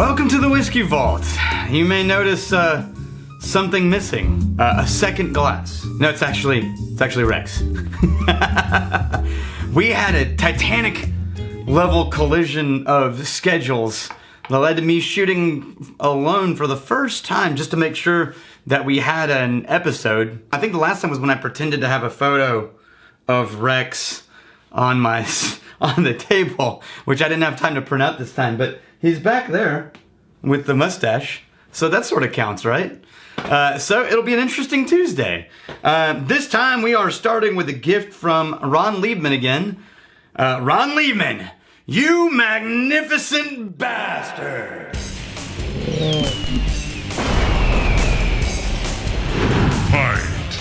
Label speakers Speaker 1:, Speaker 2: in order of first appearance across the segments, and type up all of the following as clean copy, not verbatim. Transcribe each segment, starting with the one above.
Speaker 1: Welcome to the Whiskey Vault. You may notice something missing. A second glass. No, it's actually Rex. We had a Titanic level collision of schedules that led to me shooting alone for the first time just to make sure that we had an episode. I think the last time was when I pretended to have a photo of Rex on the table, which I didn't have time to print out this time, but he's back there with the mustache, so that sort of counts, right? So it'll be an interesting Tuesday. This time we are starting with a gift from Ron Liebman again. Ron Liebman, you magnificent bastard!
Speaker 2: Fight.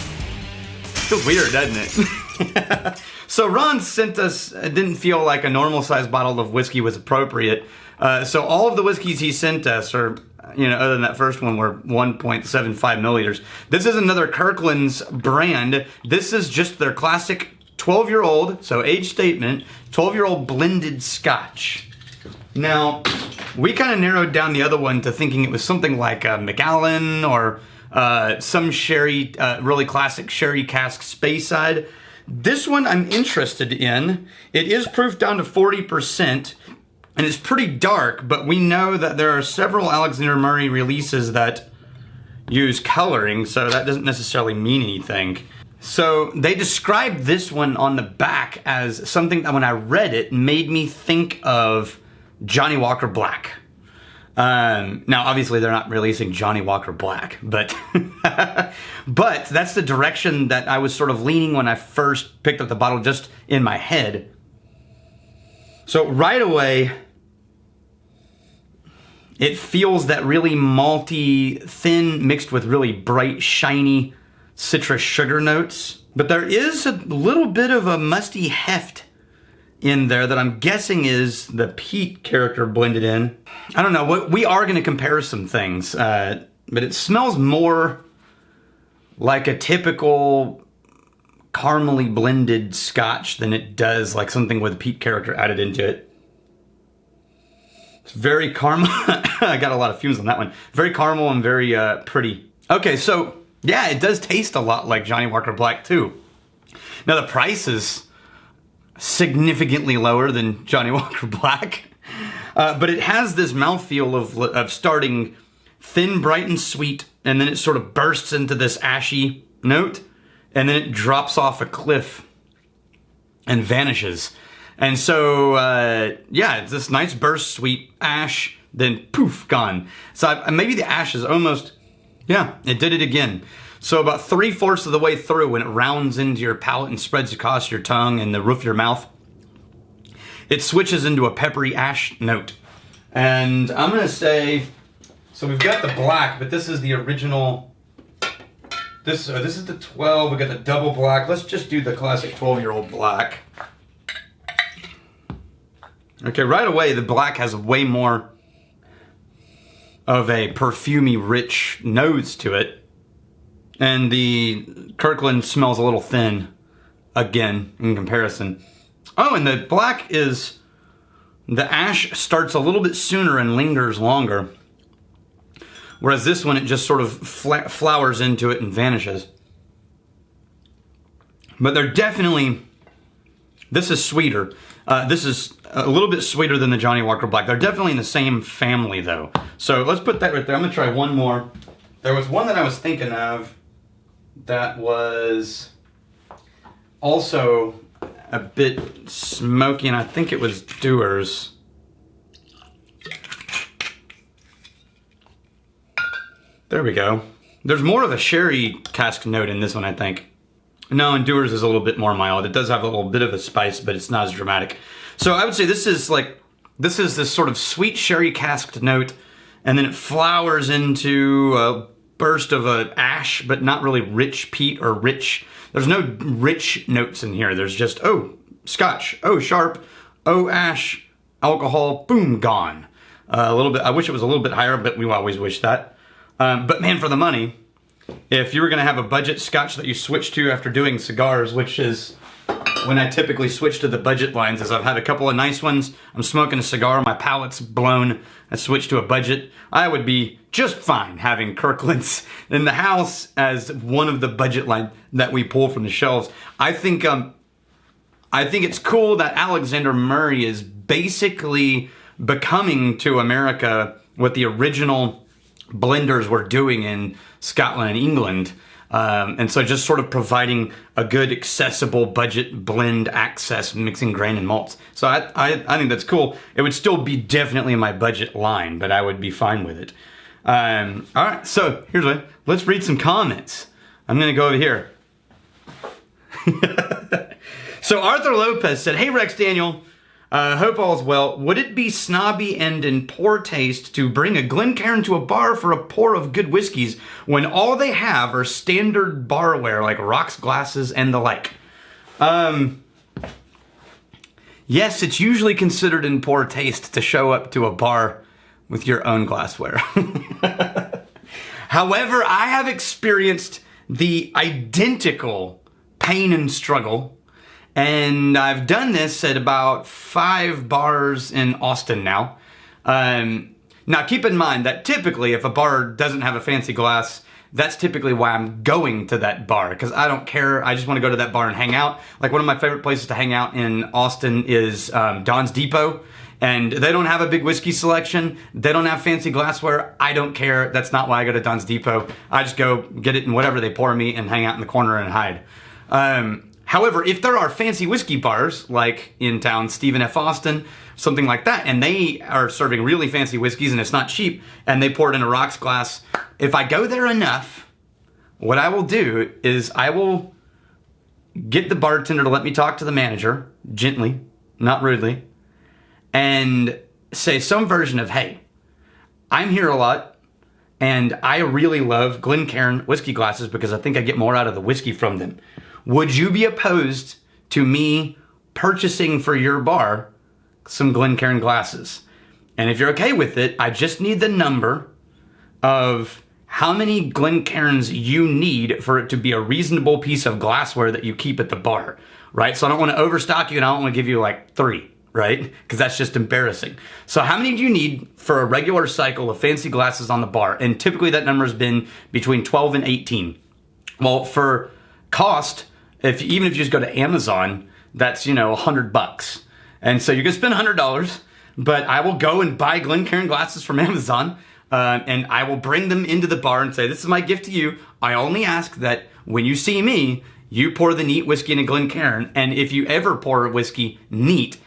Speaker 1: Feels weird, doesn't it? So Ron sent us, didn't feel like a normal sized bottle of whiskey was appropriate. So all of the whiskeys he sent us are, other than that first one, were 1.75 milliliters. This is another Kirkland's brand. This is just their classic 12-year-old, so age statement, 12-year-old blended Scotch. Now, we kind of narrowed down the other one to thinking it was something like a Macallan or some sherry, really classic sherry cask Speyside. This one I'm interested in. It is proof down to 40%, and it's pretty dark, but we know that there are several Alexander Murray releases that use coloring, so that doesn't necessarily mean anything. So they described this one on the back as something that when I read it made me think of Johnnie Walker Black. Now, obviously, they're not releasing Johnnie Walker Black, but but that's the direction that I was sort of leaning when I first picked up the bottle, just in my head. So right away, it feels that really malty, thin, mixed with really bright, shiny citrus sugar notes. But there is a little bit of a musty heft in there that I'm guessing is the peat character blended in. I don't know. We are going to compare some things, but it smells more like a typical caramely blended Scotch than it does like something with a peat character added into it. It's very caramel. I got a lot of fumes on that one. Very caramel and very pretty. Okay, so yeah, it does taste a lot like Johnnie Walker Black too. Now the price is significantly lower than Johnnie Walker Black. But it has this mouthfeel of starting thin, bright, and sweet, and then it sort of bursts into this ashy note, and then it drops off a cliff and vanishes. And so, it's this nice burst, sweet ash, then poof, gone. So maybe the ash is almost, it did it again. So about 3/4 of the way through, when it rounds into your palate and spreads across your tongue and the roof of your mouth, it switches into a peppery ash note. And I'm going to say, so we've got the black, but this is the original. This is the 12. We got the double black. Let's just do the classic 12-year-old black. Okay, right away, the black has way more of a perfumey, rich nose to it. And the Kirkland smells a little thin, again, in comparison. Oh, and the black is, the ash starts a little bit sooner and lingers longer. Whereas this one, it just sort of flowers into it and vanishes. But they're definitely, this is sweeter. This is a little bit sweeter than the Johnnie Walker Black. They're definitely in the same family, though. So let's put that right there. I'm going to try one more. There was one that I was thinking of that was also a bit smoky, and I think it was Dewar's. There we go. There's more of a sherry cask note in this one, I think. No, and Dewar's is a little bit more mild. It does have a little bit of a spice, but it's not as dramatic. So I would say this is this sort of sweet sherry casked note, and then it flowers into a burst of a ash, but not really rich peat or rich. There's no rich notes in here. There's just, Scotch, sharp, ash, alcohol, boom, gone. A little bit, I wish it was a little bit higher, but we always wish that. But man, for the money, if you were going to have a budget Scotch that you switch to after doing cigars, which is when I typically switch to the budget lines is I've had a couple of nice ones. I'm smoking a cigar, my palate's blown. I switched to a budget. I would be just fine having Kirkland's in the house as one of the budget line that we pull from the shelves. I think it's cool that Alexander Murray is basically becoming to America what the original blenders were doing in Scotland and England. And so just sort of providing a good, accessible budget blend access, mixing grain and malts. So I think that's cool. It would still be definitely in my budget line, but I would be fine with it. All right, so here's what. Let's read some comments. I'm going to go over here. So Arthur Lopez said, "Hey Rex Daniel, hope all's well. Would it be snobby and in poor taste to bring a Glencairn to a bar for a pour of good whiskeys when all they have are standard barware like rocks, glasses, and the like?" Yes, it's usually considered in poor taste to show up to a bar with your own glassware. However, I have experienced the identical pain and struggle, and I've done this at about 5 bars in Austin now. Now keep in mind that typically if a bar doesn't have a fancy glass, that's typically why I'm going to that bar, because I don't care. I just want to go to that bar and hang out. Like one of my favorite places to hang out in Austin is Don's Depot. And they don't have a big whiskey selection. They don't have fancy glassware. I don't care. That's not why I go to Don's Depot. I just go get it in whatever they pour me and hang out in the corner and hide. However, if there are fancy whiskey bars, like in town, Stephen F. Austin, something like that, and they are serving really fancy whiskeys and it's not cheap, and they pour it in a rocks glass, if I go there enough, what I will do is I will get the bartender to let me talk to the manager, gently, not rudely, and say some version of, "Hey, I'm here a lot, and I really love Glencairn whiskey glasses because I think I get more out of the whiskey from them. Would you be opposed to me purchasing for your bar some Glencairn glasses? And if you're okay with it, I just need the number of how many Glencairns you need for it to be a reasonable piece of glassware that you keep at the bar, right? So I don't want to overstock you and I don't want to give you like 3. Right? Because that's just embarrassing. So how many do you need for a regular cycle of fancy glasses on the bar? And typically that number has been between 12 and 18. Well, for cost, even if you just go to Amazon, that's, $100. And so you're going to spend $100, but I will go and buy Glencairn glasses from Amazon, and I will bring them into the bar and say, "This is my gift to you. I only ask that when you see me, you pour the neat whiskey in a Glencairn. And if you ever pour a whiskey neat,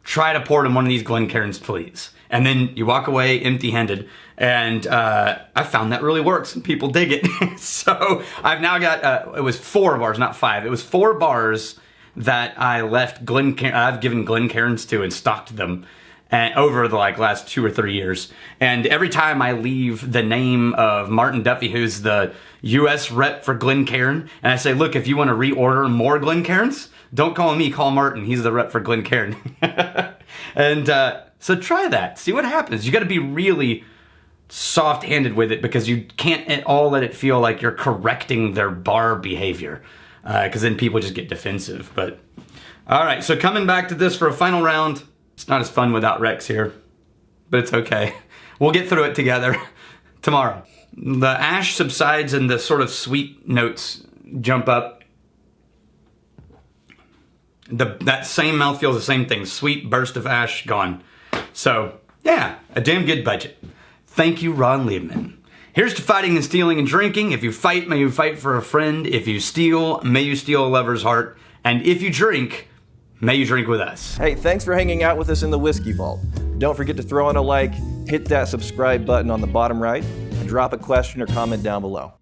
Speaker 1: try to pour it in one of these Glencairns, please." And then you walk away empty-handed. And I found that really works and people dig it. So I've now got, it was 4 bars, not 5. It was 4 bars that I left I've given Glencairns to and stocked them over the last 2 or 3 years. And every time I leave the name of Martin Duffy, who's the U.S. rep for Glencairn, and I say, "Look, if you want to reorder more Glencairns, don't call me, call Martin. He's the rep for Glencairn." And so try that. See what happens. You got to be really soft-handed with it because you can't at all let it feel like you're correcting their bar behavior, because then people just get defensive. But all right, so coming back to this for a final round. It's not as fun without Rex here, but it's okay. We'll get through it together tomorrow. The ash subsides and the sort of sweet notes jump up. That same mouthfeel is the same thing. Sweet burst of ash gone. So, yeah, a damn good budget. Thank you, Ron Liebman. Here's to fighting and stealing and drinking. If you fight, may you fight for a friend. If you steal, may you steal a lover's heart. And if you drink, may you drink with us.
Speaker 3: Hey, thanks for hanging out with us in the Whiskey Vault. Don't forget to throw in a like, hit that subscribe button on the bottom right, and drop a question or comment down below.